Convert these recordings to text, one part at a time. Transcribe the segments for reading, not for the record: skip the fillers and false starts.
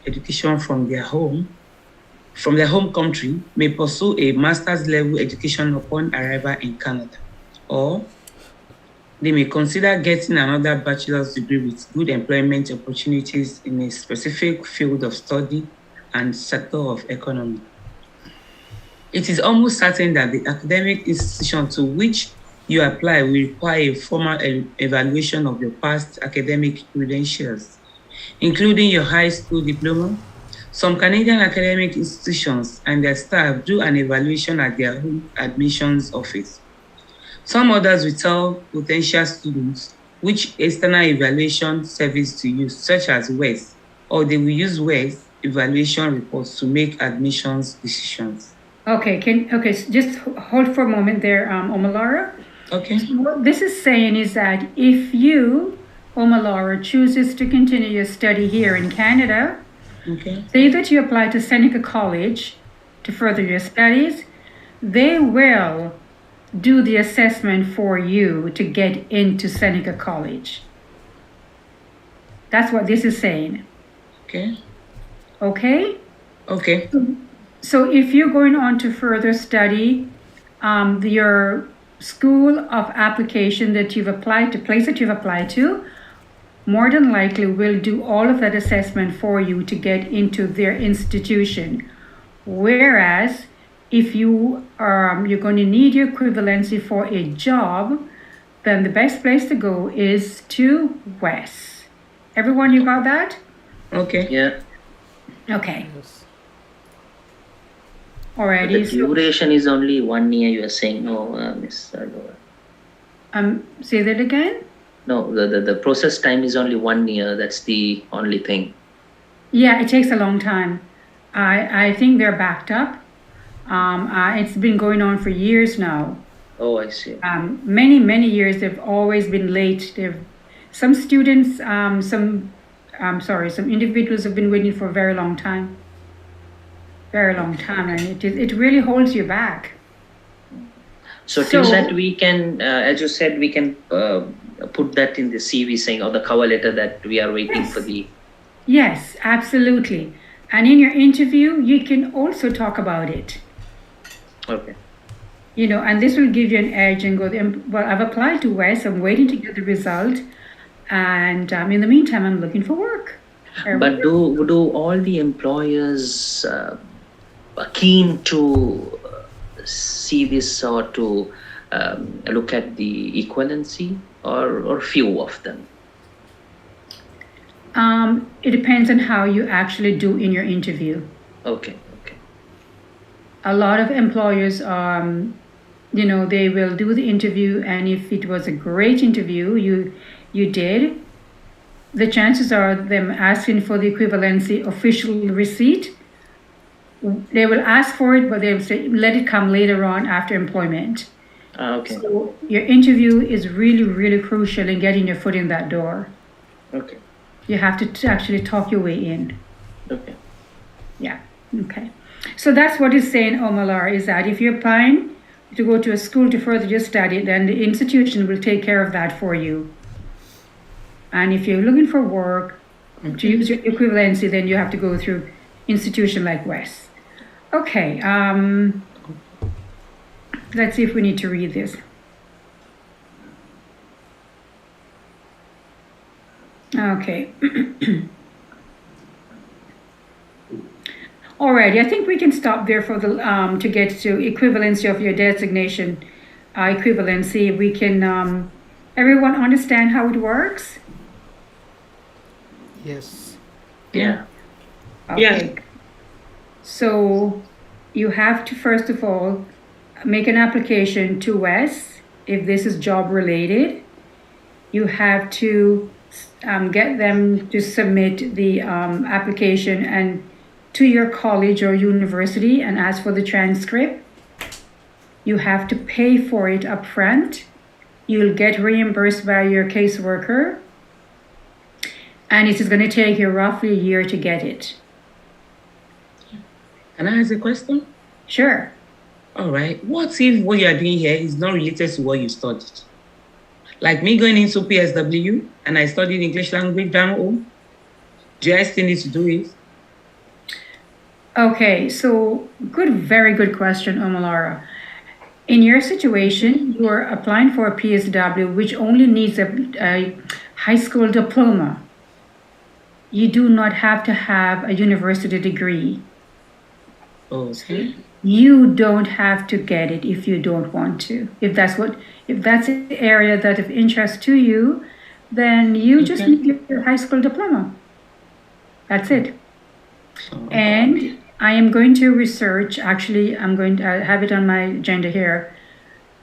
education from their home country may pursue a master's level education upon arrival in Canada, or they may consider getting another bachelor's degree with good employment opportunities in a specific field of study and sector of economy. It is almost certain that the academic institution to which you apply will require a formal evaluation of your past academic credentials, including your high school diploma. Some Canadian academic institutions and their staff do an evaluation at their own admissions office. Some others will tell potential students which external evaluation service to use, such as WES, or they will use WES evaluation reports to make admissions decisions. Okay, so just hold for a moment there, Omalara. Okay. So what this is saying is that if you, Omalara, chooses to continue your study here in Canada, say that you apply to Seneca College to further your studies, they will do the assessment for you to get into Seneca College. That's what this is saying. Okay. Okay? Okay. So if you're going on to further study, your school of application that you've applied to, place that you've applied to, more than likely will do all of that assessment for you to get into their institution. Whereas if you you're going to need your equivalency for a job, then the best place to go is to WES. Everyone, you got that? Okay. Yeah. Okay. Yes. Alrighty. The duration is only 1 year, you are saying, no, Miss Adora. Say that again? No, the process time is only 1 year. That's the only thing. Yeah, it takes a long time. I think they're backed up. It's been going on for years now. Oh, I see. Many years. They've always been late. Some students, some individuals have been waiting for a very long time. And it really holds you back. So till that we can, as you said, we can put that in the CV saying, or the cover letter, that we are waiting for the... Yes, absolutely. And in your interview, you can also talk about it. Okay. And this will give you an edge and go, well, I've applied to WES, I'm waiting to get the result. And in the meantime, I'm looking for work. But do all the employers are keen to see this or to look at the equivalency, or few of them? It depends on how you actually do in your interview. Okay. A lot of employers, they will do the interview, and if it was a great interview, you did, the chances are them asking for the equivalency official receipt. They will ask for it, but they will say, let it come later on after employment. Okay. So your interview is really, really crucial in getting your foot in that door. Okay. You have to actually talk your way in. Okay. Yeah. Okay. So that's what it's saying, Omalar, is that if you're applying to go to a school to further your study, then the institution will take care of that for you. And if you're looking for work to use your equivalency, then you have to go through institution like WES. Okay. Let's see if we need to read this. Okay. Alrighty, I think we can stop there for the to get to equivalency of your designation. Equivalency, we can. Everyone understand how it works? Yes. Yeah. Okay. Yeah. So you have to first of all make an application to WES if this is job related. You have to get them to submit the application and to your college or university and ask for the transcript. You have to pay for it up front. You'll get reimbursed by your caseworker. And it is going to take you roughly a year to get it. Can I ask a question? Sure. All right. What if what you are doing here is not related to what you studied? Like me going into PSW and I studied English language down home. Do I still need to do it? Okay, so very good question, Omalara. In your situation, you are applying for a PSW, which only needs a high school diploma. You do not have to have a university degree. Okay. You don't have to get it if you don't want to. If that's the area that of interest to you, then you just Okay. need your high school diploma. That's it. And I am going to research, actually, I'm going to have it on my agenda here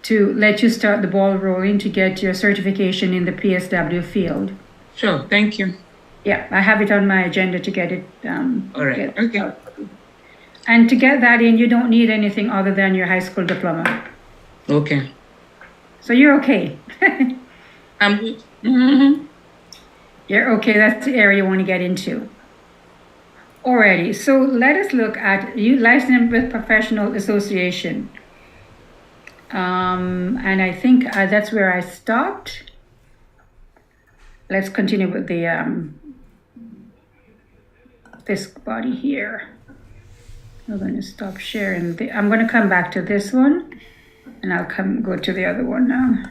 to let you start the ball rolling to get your certification in the PSW field. Sure, thank you. Yeah, I have it on my agenda to get it. All right, okay. And to get that in, you don't need anything other than your high school diploma. Okay. So you're okay. Mm-hmm. You're okay. That's the area you want to get into. Alrighty. So let us look at you licensed with professional association. And I think that's where I stopped. Let's continue with the this body here. I'm going to stop sharing. I'm going to come back to this one, and I'll go to the other one now.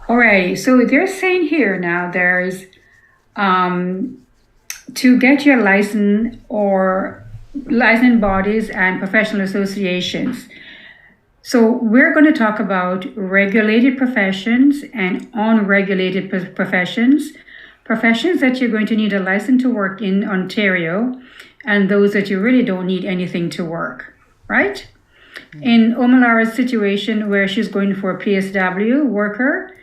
Alrighty, so they're saying here now there's to get your license or licensed bodies and professional associations. So we're going to talk about regulated professions and unregulated professions, professions that you're going to need a license to work in Ontario, and those that you really don't need anything to work, right? In Omalara's situation where she's going for a PSW worker,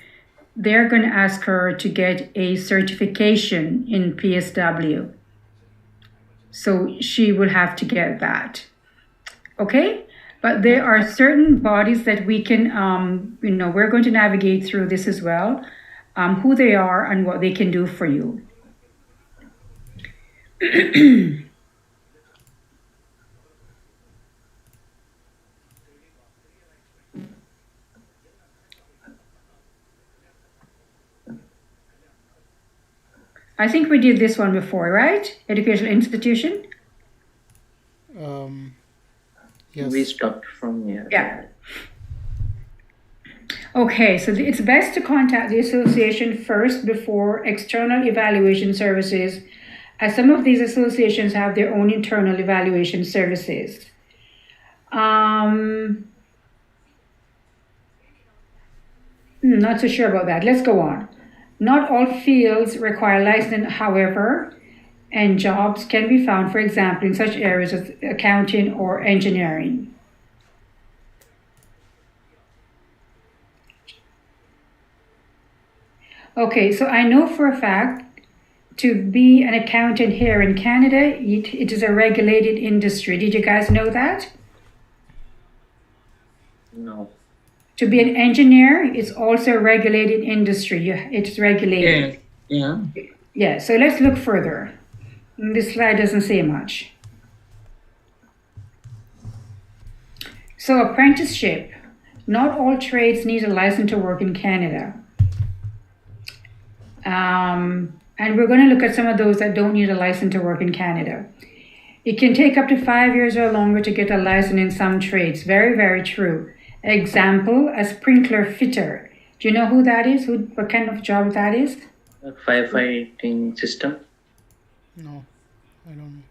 they're going to ask her to get a certification in PSW. So she will have to get that. Okay? But there are certain bodies that we can, we're going to navigate through this as well, who they are and what they can do for you. I think we did this one before, right? Educational institution? Yes. We stopped from here. Yeah. Okay, so it's best to contact the association first before external evaluation services, as some of these associations have their own internal evaluation services. Not so sure about that. Let's go on. Not all fields require license, however, and jobs can be found, for example, in such areas as accounting or engineering. Okay, so I know for a fact to be an accountant here in Canada, it is a regulated industry. Did you guys know that? No. To be an engineer, it's also a regulated industry. It's regulated. Yeah. Yeah, so let's look further. This slide doesn't say much. So apprenticeship. Not all trades need a license to work in Canada. And we're going to look at some of those that don't need a license to work in Canada. It can take up to 5 years or longer to get a license in some trades. Very, very true. Example, a sprinkler fitter. Do you know who that is? What kind of job that is? A firefighting system? No, I don't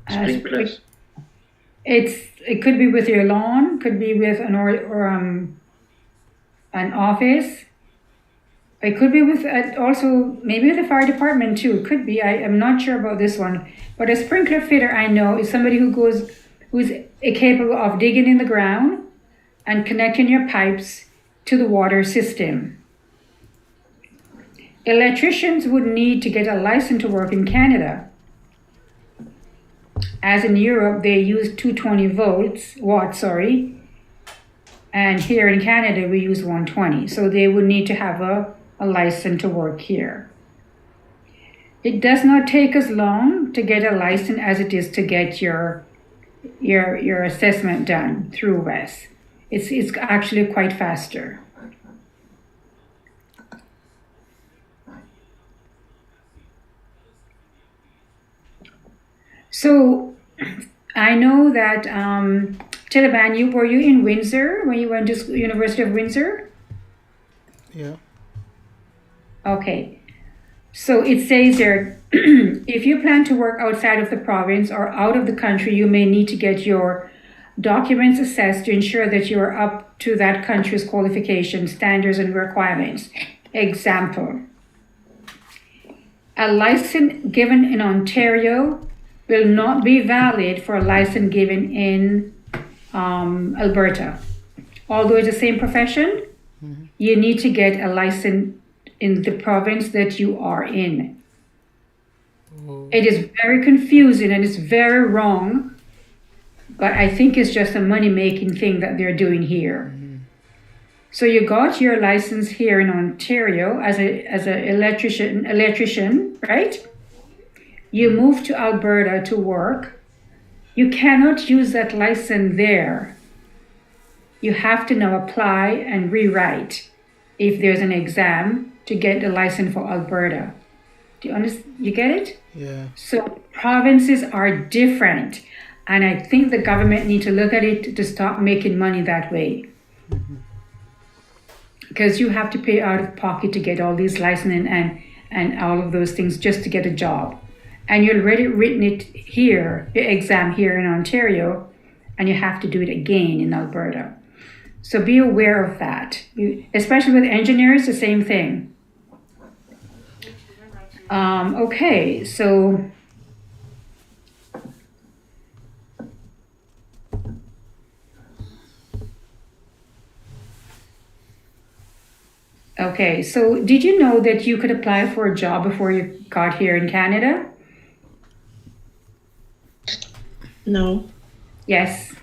know. Sprinklers? It could be with your lawn, could be with an office. It could be with also maybe with the fire department too. It could be. I am not sure about this one. But a sprinkler fitter I know is somebody who's capable of digging in the ground and connecting your pipes to the water system. Electricians would need to get a license to work in Canada. As in Europe, they use 220 watts, and here in Canada, we use 120. So they would need to have a license to work here. It does not take as long to get a license as it is to get your your assessment done through WES. It's actually quite faster. So I know that Taliban, were you in Windsor when you went to University of Windsor? Yeah. Okay. So it says there, if you plan to work outside of the province or out of the country, you may need to get your documents assessed to ensure that you are up to that country's qualifications, standards, and requirements. Example, a license given in Ontario will not be valid for a license given in Alberta. Although it's the same profession, you need to get a license in the province that you are in. Oh. It is very confusing and it's very wrong, but I think it's just a money-making thing that they're doing here. So you got your license here in Ontario as an electrician, right? You moved to Alberta to work. You cannot use that license there. You have to now apply and rewrite if there's an exam to get the license for Alberta. Do you understand? You get it? Yeah. So provinces are different. And I think the government need to look at it to stop making money that way. Because you have to pay out of pocket to get all these licensing and all of those things just to get a job. And you've already written it here, the exam here in Ontario, and you have to do it again in Alberta. So be aware of that. Especially with engineers, the same thing. Okay, so did you know that you could apply for a job before you got here in Canada? No. Yes.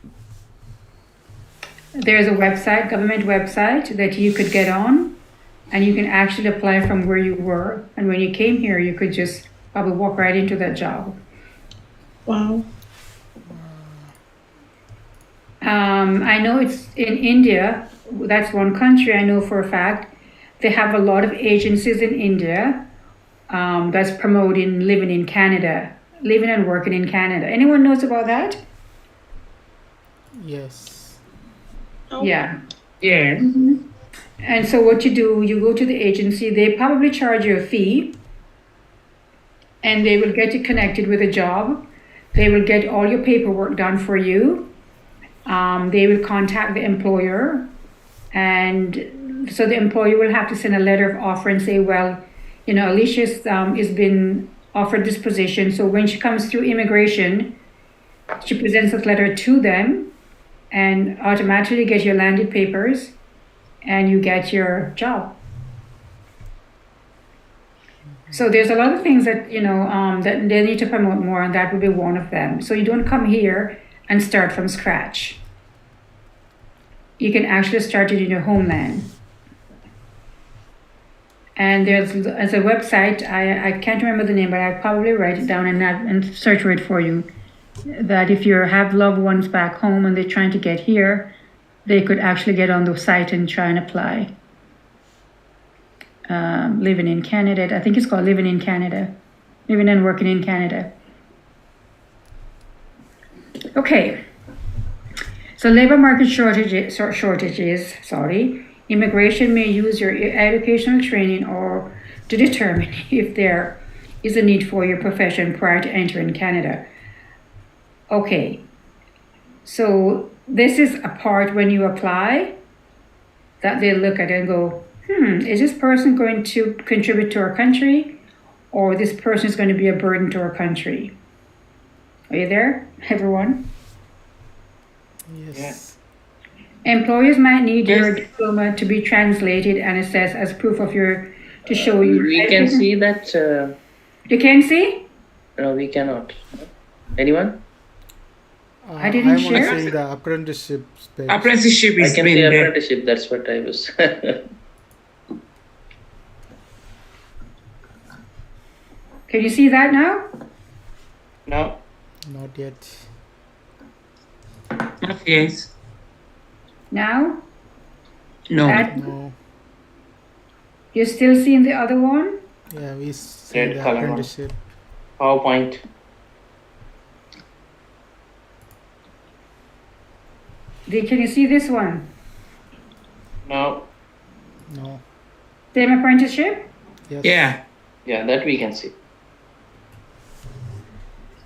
There's a website, government website, that you could get on, and you can actually apply from where you were. And when you came here, you could just probably walk right into that job. Wow. I know it's in India. That's one country I know for a fact. They have a lot of agencies in India that's promoting living in Canada, living and working in Canada. Anyone knows about that? Yes. Oh. Yeah. Yeah. And so what you do, you go to the agency, they probably charge you a fee, and they will get you connected with a job. They will get all your paperwork done for you. They will contact the employer, and so the employer will have to send a letter of offer and say, well, you know, Alicia's has been offered this position. So when she comes through immigration, she presents that letter to them and automatically get your landed papers and you get your job. So there's a lot of things that, you know, that they need to promote more, and that would be one of them. So you don't come here and start from scratch. You can actually start it in your homeland. And there's a website, I can't remember the name, but I'll probably write it down and search for it for you. That if you have loved ones back home and they're trying to get here, they could actually get on the site and try and apply. Living in Canada, I think it's called Living in Canada. Living and working in Canada. Okay. So labor market shortages, immigration may use your educational training or to determine if there is a need for your profession prior to entering Canada. Okay, so this is a part when you apply that they look at it and go, is this person going to contribute to our country, or this person is going to be a burden to our country? Are you there, everyone? Yes. Employers might need Yes. your diploma to be translated and assessed as proof of to show you. We can see that. You can see? No, we cannot. Anyone? I didn't I'm share. only seeing the apprenticeship space. Apprenticeship I is can been see there. apprenticeship. That's what I was. Can you see that now? No. Not yet. Yes. Now? No. No. You're still seeing the other one? Yeah, we see Red the color one. apprenticeship. PowerPoint. Can you see this one? No. No. Same apprenticeship? Yes. Yeah. Yeah, that we can see.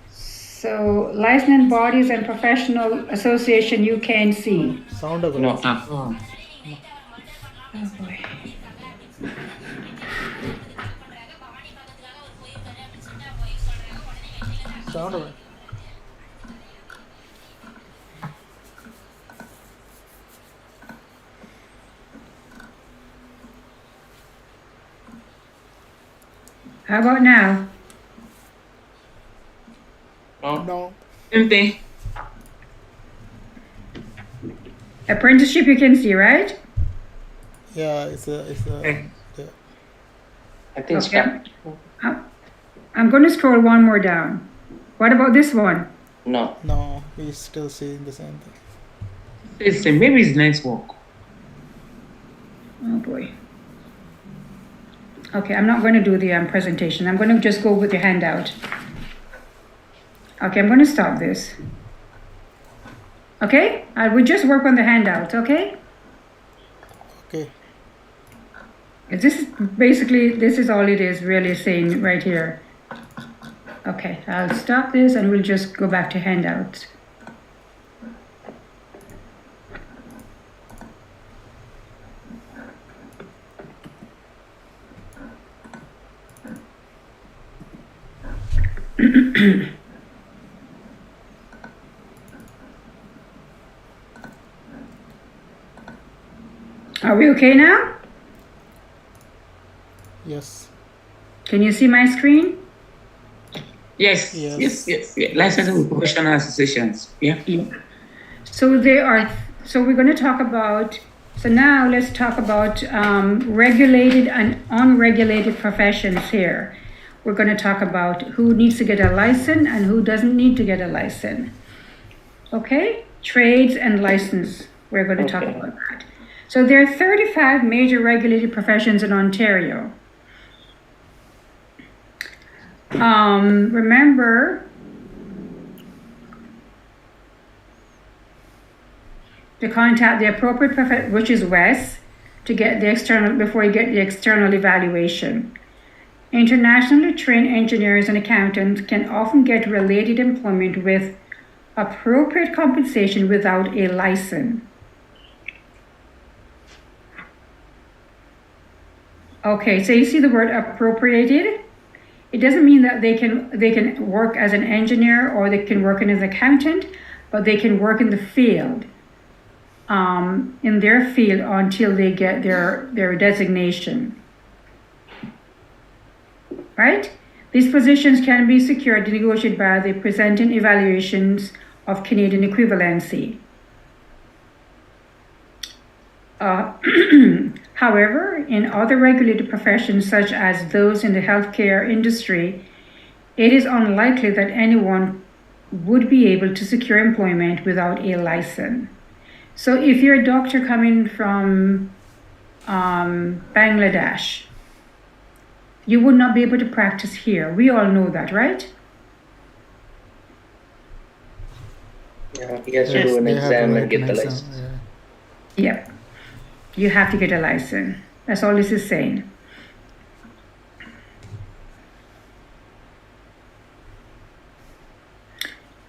So licensed bodies and professional association you can see. Sound of No. Oh. Oh boy. Sound of How about now? No. No. Same thing. Apprenticeship you can see, right? Yeah, it's a Okay. yeah. I think Okay. start. I'm going to scroll one more down. What about this one? No. No, we still seeing the same thing. It's the same. Maybe it's network. Oh boy. Okay, I'm not going to do the presentation. I'm going to just go with the handout. Okay, I'm going to stop this. Okay? I will just work on the handout, okay? Okay. This is basically, this is all it is really saying right here. Okay, I'll stop this and we'll just go back to handouts. Are we okay now? Yes. Can you see my screen? Yes. Yes. Yes. Licensing with professional associations. Yeah. So we're going to talk about, so now let's talk about regulated and unregulated professions here. We're going to talk about who needs to get a license and who doesn't need to get a license. Okay? Trades and license. We're going to talk Okay. about that. So there are 35 major regulated professions in Ontario. Remember, to contact the appropriate profession, which is Wes, to get the external, before you get the external evaluation. Internationally trained engineers and accountants can often get related employment with appropriate compensation without a license. Okay, so you see the word appropriated? It doesn't mean that they can work as an engineer or they can work as an accountant, but they can work in the field, in their field until they get their designation. Right? These positions can be secured and negotiated by the presenting evaluations of Canadian equivalency. However, in other regulated professions, such as those in the healthcare industry, it is unlikely that anyone would be able to secure employment without a license. So if you're a doctor coming from Bangladesh, you would not be able to practice here. We all know that, right? Yeah, he has to Yes, do an They have to exam write and get an the exam, license. yeah. Yep. You have to get a license. That's all this is saying.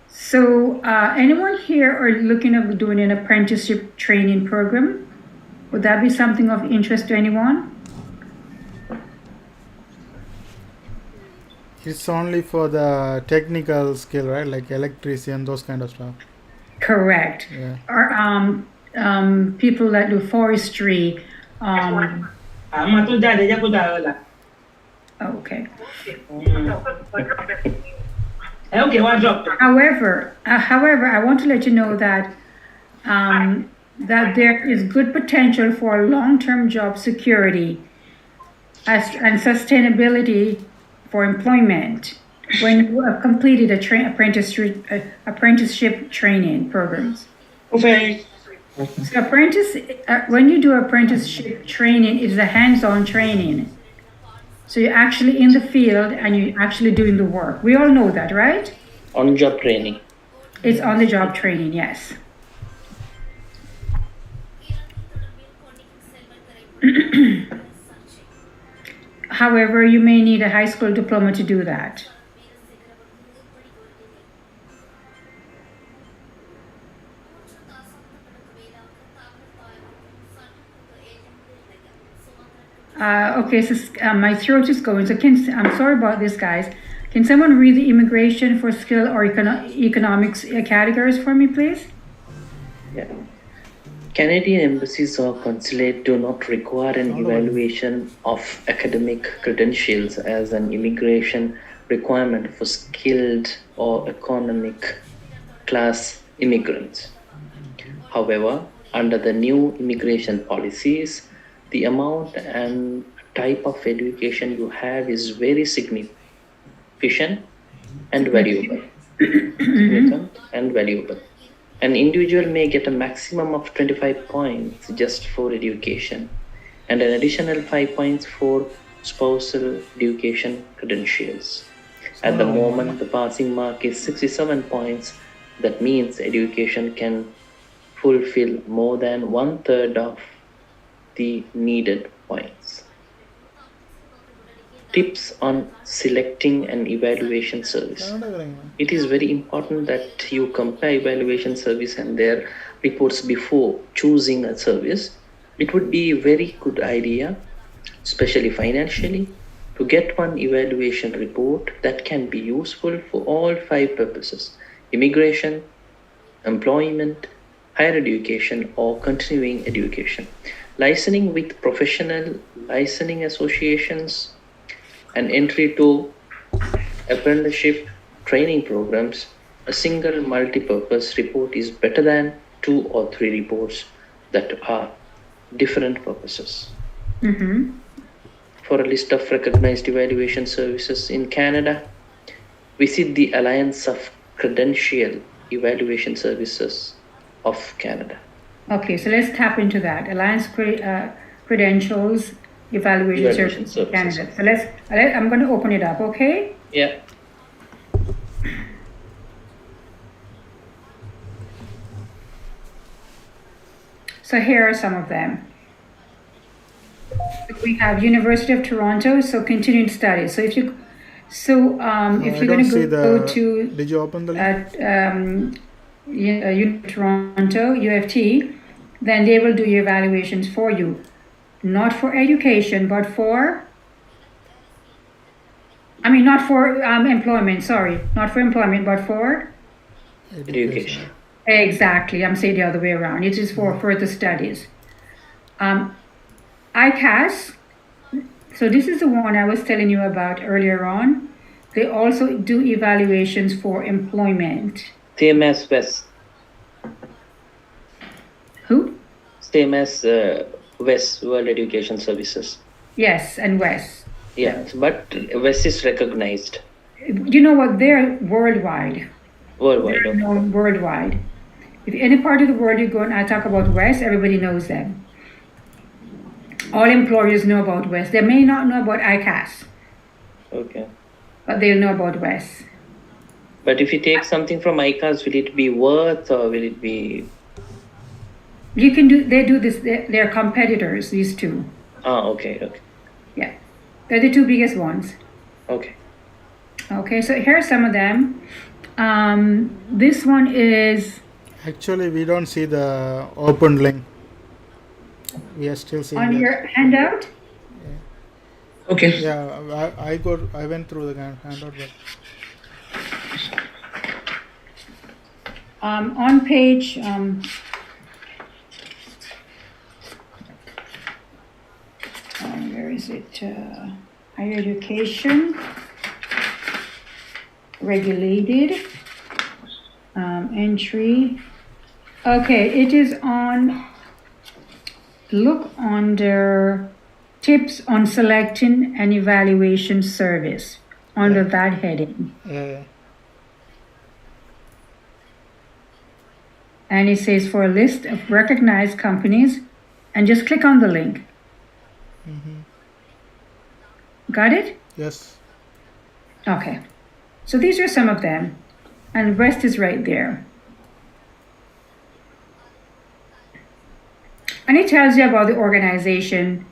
So, anyone here are looking at doing an apprenticeship training program? Would that be something of interest to anyone? It's only for the technical skill, right? Like electrician, those kind of stuff. Correct. Yeah. Or people that do forestry. Okay. However, I want to let you know that that there is good potential for long-term job security and sustainability for employment when you have completed apprenticeship training programs. Very. So apprentice, when you do apprenticeship training, it's a hands-on training. So you're actually in the field and you're actually doing the work. We all know that, right? On-job training. It's on-the-job training, yes. However, you may need a high school diploma to do that. Okay, so my throat is going. So I'm sorry about this, guys. Can someone read the immigration for skill or economics categories for me, please? Yeah. Canadian embassies or consulate do not require an evaluation of academic credentials as an immigration requirement for skilled or economic class immigrants. However, under the new immigration policies, the amount and type of education you have is very significant and valuable. Significant and valuable. An individual may get a maximum of 25 points just for education and an additional 5 points for spousal education credentials. At the moment, the passing mark is 67 points. That means education can fulfill more than 1/3 of the needed points. Tips on selecting an evaluation service. It is very important that you compare evaluation service and their reports before choosing a service. It would be a very good idea, especially financially, to get one evaluation report that can be useful for all 5 purposes: immigration, employment, higher education, or continuing education. Licensing with professional licensing associations and entry to apprenticeship training programs. A single multi-purpose report is better than 2 or 3 reports that are different purposes. For a list of recognized evaluation services in Canada, visit the Alliance of Credential Evaluation Services of Canada. Okay, so let's tap into that. Alliance Credentials Evaluation Services in Canada. So I'm going to open it up, okay? Yeah. So here are some of them. We have University of Toronto, so continuing studies. So if you're going to go to, did you open the link? Toronto, UFT, then they will do your evaluations for you. Not for education, but for, not for employment, sorry. Not for employment, but for? Education. Exactly, I'm saying the other way around. It is for further studies. ICAS, so this is the one I was telling you about earlier on. They also do evaluations for employment. Same as West. Who? Same as West, World Education Services. Yes, and West. Yeah, but West is recognized. You know what? They're worldwide. Worldwide. They're known worldwide. If any part of the world you go and I talk about West, everybody knows them. All employers know about West. They may not know about ICAS. Okay. But they'll know about West. But if you take something from ICAS, will it be worth or will it be? You can do. They do this. They're competitors. These two. Okay. Yeah, they're the 2 biggest ones. Okay. Okay, so here are some of them. This one is. Actually, we don't see the open link. We are still seeing on that. your handout. Yeah. Okay. Yeah, I went through the handout, but. On page. Where is it? Higher education, regulated, entry. Okay, it is on, look under tips on selecting an evaluation service under that heading. Yeah. and it says for a list of recognized companies, and just click on the link. Got it? Yes. Okay. So these are some of them, and the rest is right there. And it tells you about the organization.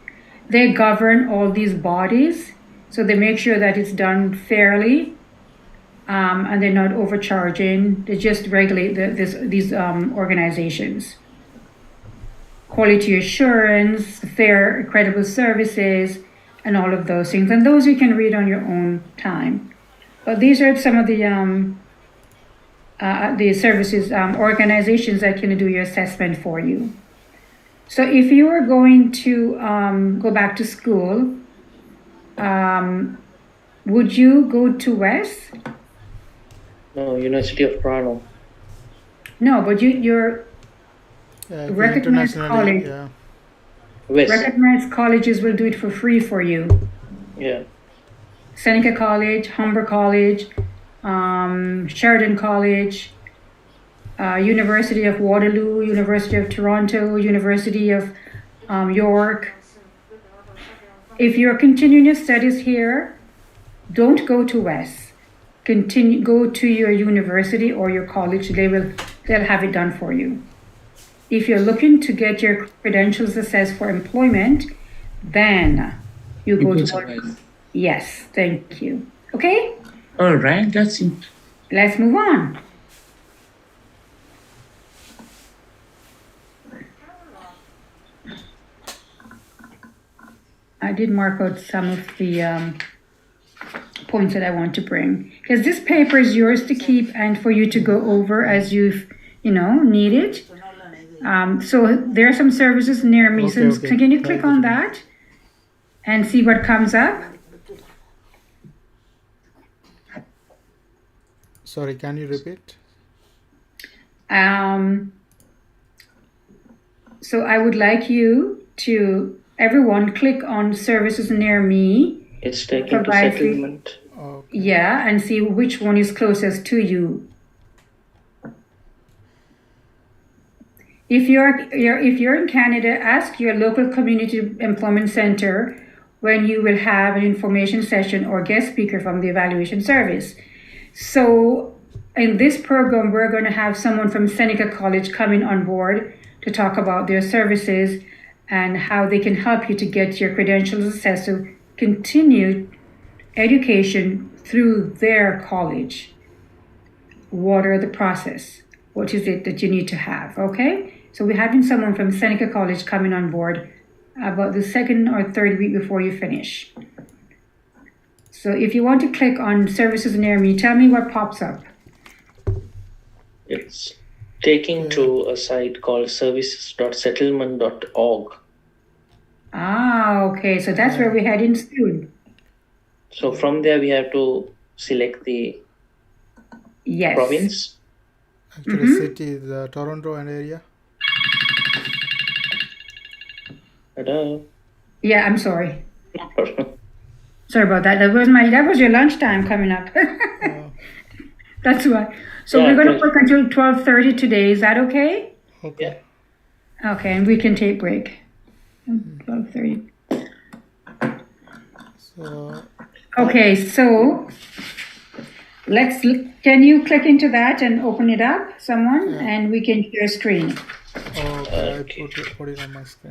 They govern all these bodies, so they make sure that it's done fairly, and they're not overcharging. They just regulate these organizations. Quality assurance, fair, credible services, and all of those things. And those you can read on your own time. But these are some of the services, organizations that can do your assessment for you. So if you are going to go back to school, would you go to West? No, University of Toronto. No, but you're recognized Internationally, college. yeah. West. Recognized colleges will do it for free for you. Yeah. Seneca College, Humber College, Sheridan College, University of Waterloo, University of Toronto, University of York. If you're continuing your studies here, don't go to West. Go to your university or your college. They'll have it done for you. If you're looking to get your credentials assessed for employment, then you go to West. Yes, thank you. Okay, All right, that's it. let's move on. I did mark out some of the points that I want to bring, because this paper is yours to keep and for you to go over as you need it. So there are some services near me. Okay, So okay. can you click on that and see what comes up? Sorry, can you repeat? So I would like you to, everyone, click on services near me. It's taken to Provide free- settlement. Okay. Yeah, and see which one is closest to you. If you're in Canada, ask your local community employment center when you will have an information session or guest speaker from the evaluation service. So in this program, we're going to have someone from Seneca College coming on board to talk about their services and how they can help you to get your credentials assessed to continue education through their college. What are the process? What is it that you need to have, okay? So we're having someone from Seneca College coming on board about the second or third week before you finish. So if you want to click on services near me, tell me what pops up. It's taking to a site called services.settlement.org. Ah, okay, so that's where we're heading soon. So from there we have to select the Yes. province. Actually, city, the Toronto and area. Hello. Yeah, I'm sorry. Sorry about that. That was your lunchtime coming up. That's why. So Yeah, we're going to please. work until 12:30 today. Is that okay? Okay. Okay, and we can take break. 12:30. So, Okay, so can you click into that and open it up, someone, and we can share screen. okay, I put it on my screen.